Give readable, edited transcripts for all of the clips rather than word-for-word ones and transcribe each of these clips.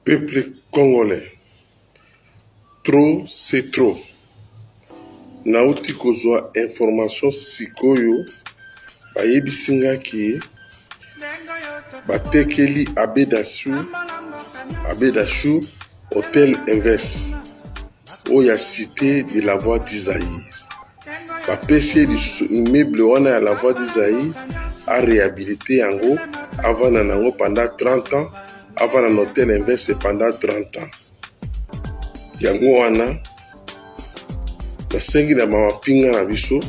Peuple congolais, trop c'est trop. Nauti kozwa information sikoyo bayebisi ngaki batekeli Abedachou Hôtel Inverse oya cité de la voie d'Isaïe. Bapesi immeuble wana ya la voie d'Isaïe a réhabilité yango avant nango pendant 30 ans, avant un hôtel Inverse pendant 30 ans. Yango wana nasengi na mapinga na biso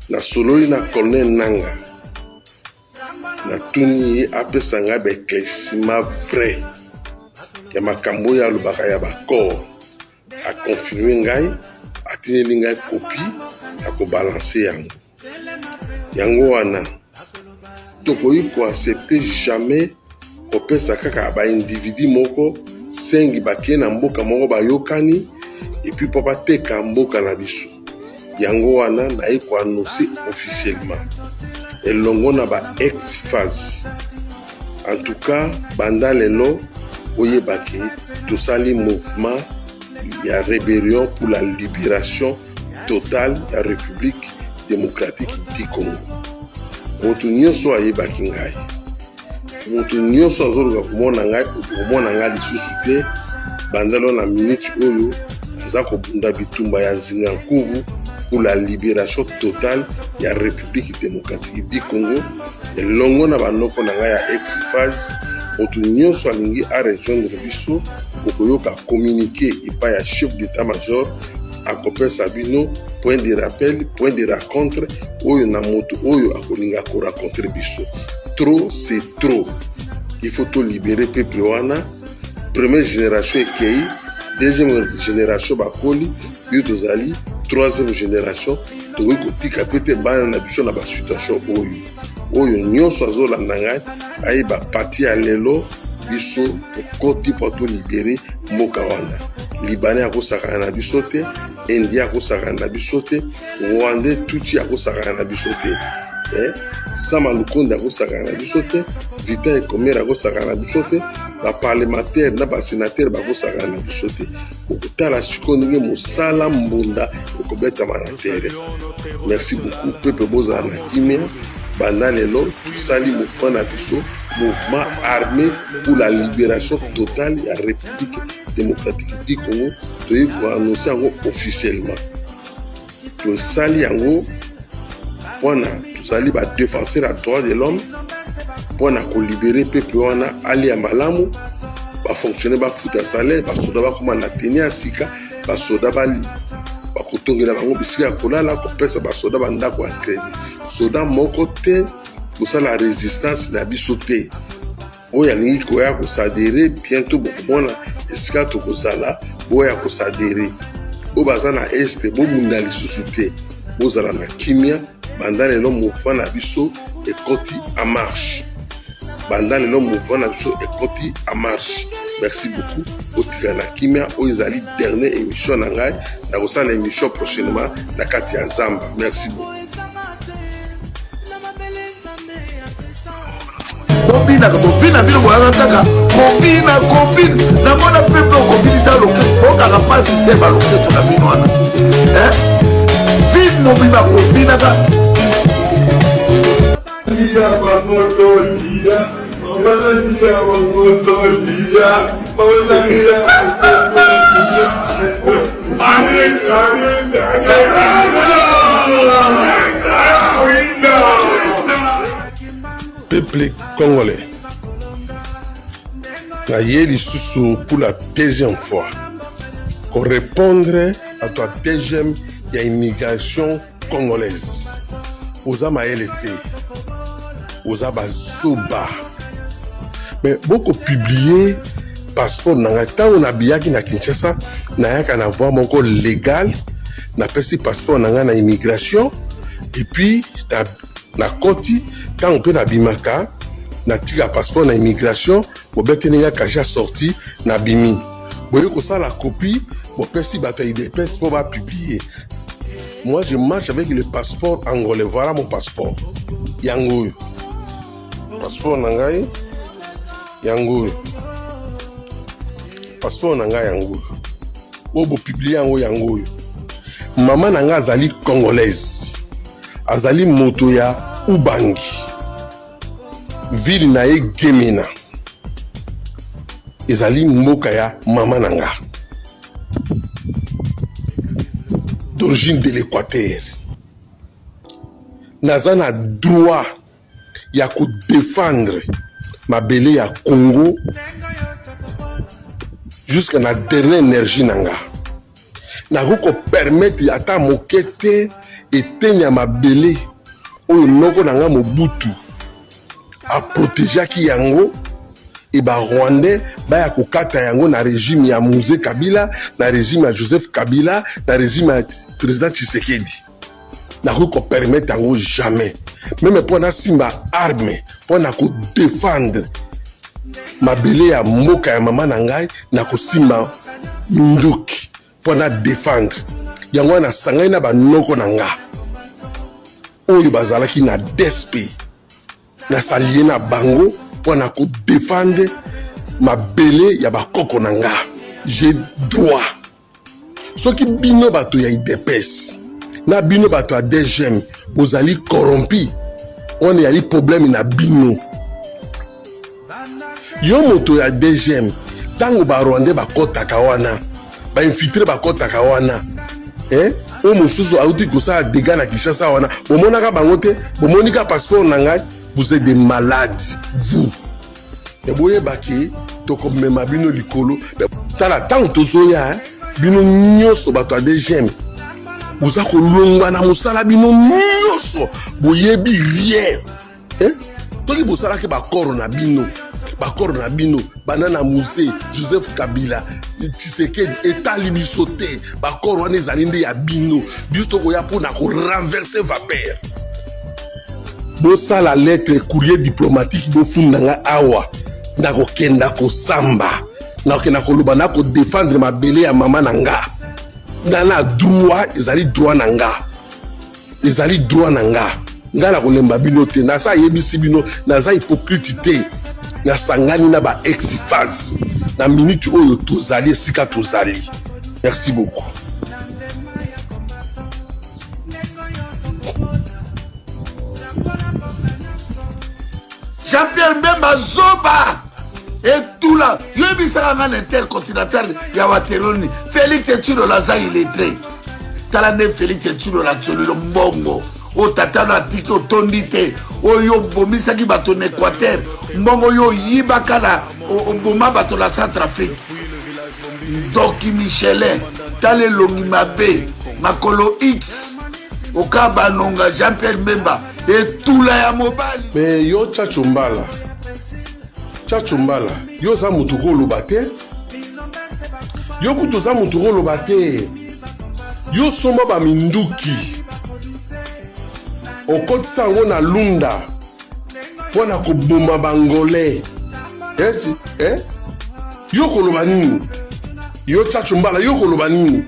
na sololi na Colonel Nanga na tuni ye apesa ngai baéclaircissement vrai ya makambo ya alobaka ya bakor akonfirme ngai atineli ngai kopi akobalanse yango wana tokoki koaccepte jamais kopesa kaka baindividu moko sengi bakeye na mboka moko bayokani epuis mpo bateka mboka na biso. Yango wana naye koannonce officiellement elongo na ba ex-phase. En tout cas banda lelo oyebaki tosali mouvement ya rébellion pour la libération totale ya République démocratique du Congo. Moto nyonso ayebaki ngai, moto nyonso azoluka komona ngai lisusu te bandalo na minute oyo aza kobunda bitumba ya nzinga nkuvu pour la libération totale ya République démocratique du Congo elongo na banoko na ngai ya ex-phase. Moto nyonso alingi a rejoindre biso okoyoka communiquer epai ya chef d'état-major akopesa bino point de rappel, point de rencontre oyo na moto oyo akolinga ko rencontre biso. Trop c'est trop. Il faut tout libérer peuple wana. Première génération ekei, deuxième génération bakoli, yo tozali troisième génération tokoki kotika pete bana na biso na basituation oyo nyonso azolanda ngai ayeba pati ya lelo biso tokoti po tolibere mboka wana. Libanais akosakana na biso te, Indien akosakana na biso te, Rwandais tuti akosakana na biso te, Sama Lukonde akosakana na biso te, Vital Ekomere akosakana na biso te, baparlementaire na basénatere bakosakana na biso te. Okotala sikoyo ndenge mosala mbunda ekobetama na tere. Merci beaucoup peuple bozala na kimia. Banda lelo tosali mouvement na biso, mouvement armé pour la libération totale ya République démocratique du Congo. Toyei koannonce yango officiellement. Tosali yango mpona tozali badéfenseur ya droit de l'homme mpona kolibere peuple wana ali ya malamu, bafonctionnaire bafuta salaire, basoda bakoma na teni ya sika, basoda bakotongela bango bisika ya kolala, kopesa basoda bandako ya crédit. Soda moko te kosala résistance na biso te. Oyo alingi koya kosadere bientôt bokomona esika tokozala boya kosadere. Oyo baza na este bobunda lisusu te, bozala na kimia. Banda lelo mouvement na biso ekoti en marche. Banda lelo mouvement na biso ekoti en marche. Merci beaucoup. Otika na kimia oyo ezali dernière émission na ngai, na kosala émission prochainement na kati ya Zamba. Merci beaucoup. Kobina bino boyaka kobina namona pepe okobinisa loketo okaka mpasi te baloketo na bino wana vide mobima kobinaka Peuple congolais, naye lisusu pour la deuxième fois qu'on répondre à ta deuxième ya immigration congolaise. Oza maele te, oza bazoba. Mais beaucoup publié passeport nanga tango na biyaki na Kinshasa nayaka na voie moko légal na pesi passeport nanga na immigration et puis na koti tango mpe na bimaka na tika passeport na immigration bobeteli nga kasha sorti na bimi boye kosala copie bopesi bato ya IDPS mpo bapublier. Moi je marche avec le passeport angolais, voilà mon passeport yango oyo passeport na ngai yango passeport na nga yango oyo bopublie yango yango mama na nga azali congolaise azali moto ya Ubangi ville na ye Gemena ezali mboka ya mama na nga d'origine de l'Équateur naza na droit ya kodéfendre mabele ya Congo jusqu'à na dernière énergie nanga nakoki kopermettre ata moke te eteni ya mabele oyo noko nanga Mobutu aprotegeaki yango e barwandais baya kokata yango na régime ya Moïse Kabila na régime ya Joseph Kabila na régime ya président Tshisekedi nakoki kopermettre yango jamais même mpo na simba arme mpo na kodéfendre mabele ya mboka ya mama na ngai na kosimba minduki mpo na défendre yango wana sangai na banoko na nga oyo bazalaki na DSP nasalie na bango mpo na kodéfendre mabele ya bakoko na nga j'ai droit soki bino bato ya IDPS na bino bato ya DGM bozali corrompi wana yali problème na bino yo moto ya DGM tango barwandais bakotaka wana bainfiltre bakotaka wana oyo mosusu auti kosala dégâts na Kinshasa wana bomonaka bango te bomonika passeport na ngai vous êtes des malades vous me boyebaki tokomema bino likolo tala ntango tozoya bino nyonso bato ya DGM boza kolongwa na mosala bino nyonso boyebi rien toki bosalaki bakoro na bino bana na Moïse Joseph Kabila Tshisekedi etali biso te bakoro wana ezali nde ya bino biso tokoya mpona korenverse vapeur bosala lettre courrier diplomatique bofunda nga awa nakokenda kosamba nakokenda koloba nakodéfendre mabele ya mama na nga na droit ezali droit na nga nga na kolemba bino te naza yebisi bino naza hypocrite te nasangani na ba ex-phase na minute oyo tozali esika tozali. Merci beaucoup. Jean-Pierre Mbemba Zoba et tout là, il sera un intercontinental Yawateroni. Félix Etsudo Laza il est très. Talane Félix Etsudo la Tsolilo Mbongo. O tatana tiko tondite. O yo bomisaki bato en Équateur. Mbongo yo yibakana. O boma bato la Centrafrique. Doki Michelin. Tale Longi Mabe. Makolo X. Okaba Nonga Jean-Pierre Mbemba. Et tout là ya mobali. Mais yo Tchachumbala. Tchachumbala. Yo za mutuko lobate. Yo kuto za mutuko lobate. Yo soma ba minduki. Okotisa ngo na lunda. Pona ko bomba bangolais. Yo koloba nini? Yo Tchachumbala yo koloba nini?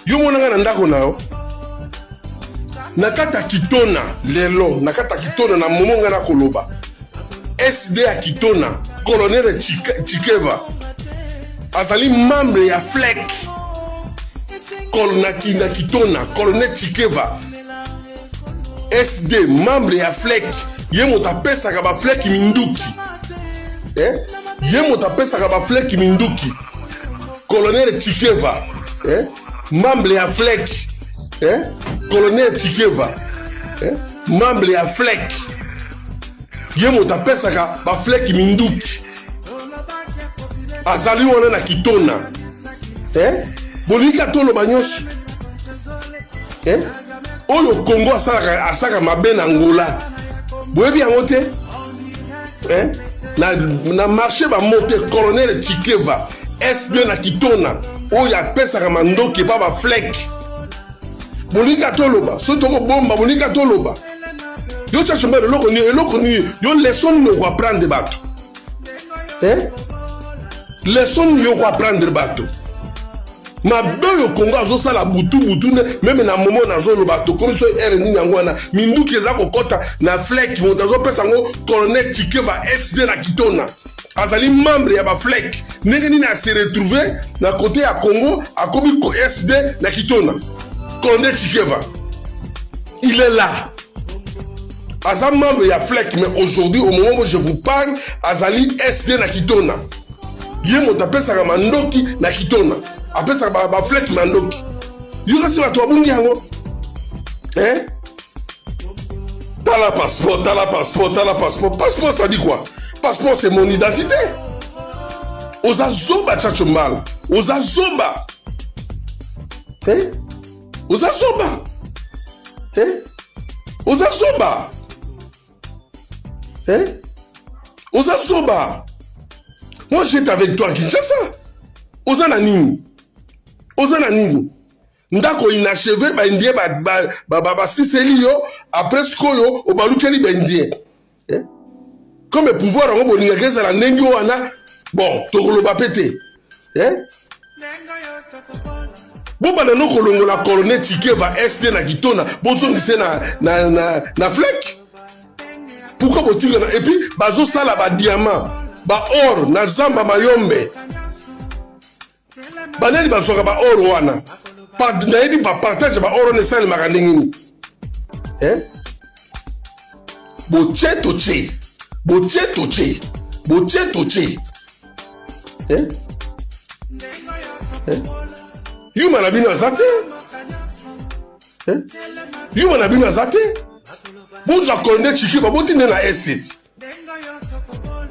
Yo monanga na ndako na yo. Nakata Kitona lelo nakata Kitona na momonga na koloba SD ya Kitona colonel Chikeva azali membre ya FLEC colonel Kitona colonel Chikeva SD membre ya FLEC ye moto apesaka ba FLEC minduki ye moto apesaka ba FLEC minduki colonel Chikeva membre ya FLEC colonel Chikeva membre ya FLEC ye moto apesaka ba FLEC minduki azali wana na Kitona bolika toloba nyonso oyo Congo asaka mabe na Angola boyebi yango te na marché bamote colonel Chikeva SD na Kitona oyo apesaka mandoki pa ba FLEC Bonika toloba, so toko bomba, bonika toloba. Yo Tchachumbala eloko ni, yo leçon yo ko prendre bato. Leçon yo ko prendre bato. mabe oyo Congo azosala butu même na moment nazoloba tokomi so RNI yango wana minduki eza kokota na flek moto azopesa yango colonel Tshikeva SD na Kitona azali membre ya baflek ndenge nini ase retrouve na côté ya Congo akomi SD na Kitona. Colonel Tshikeva il est là, aza membre ya flek, mais aujourd'hui au moment où je vous parle azali SD na Kitona. Ye moto apesaka mandoki na Kitona apesaka baflek mandoki yoka si bato babungi yango tala passeport, tala passeport, tala passeport. Passeport ça dit quoi? Passeport c'est mon identité. Oza zoba Tchatcho Mbala, oza zoba oza zoba oza zoba oza zoba. Moi j'étais avec toi à Kinshasa. Oza na nini? Oza na nini? Ndako inachevé ba indien ba siseli yo après skoyo o balukeli ba indien. Comme pouvoir en boninga kesa la ndenge wana bon tokoloba pété. Bon bana no kolongola colonel Tshikeva SD na Kitona bozongise na flek. Pourquoi botika na et puis bazo sala ba diamant ba or na zamba mayombe banani bazoka ba or wana na yedi ba partage ba or ne sali makandingini boche yuma na bino azate yuma na bino azate boza colonel Tshikeva botine na estate.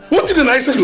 What did I say?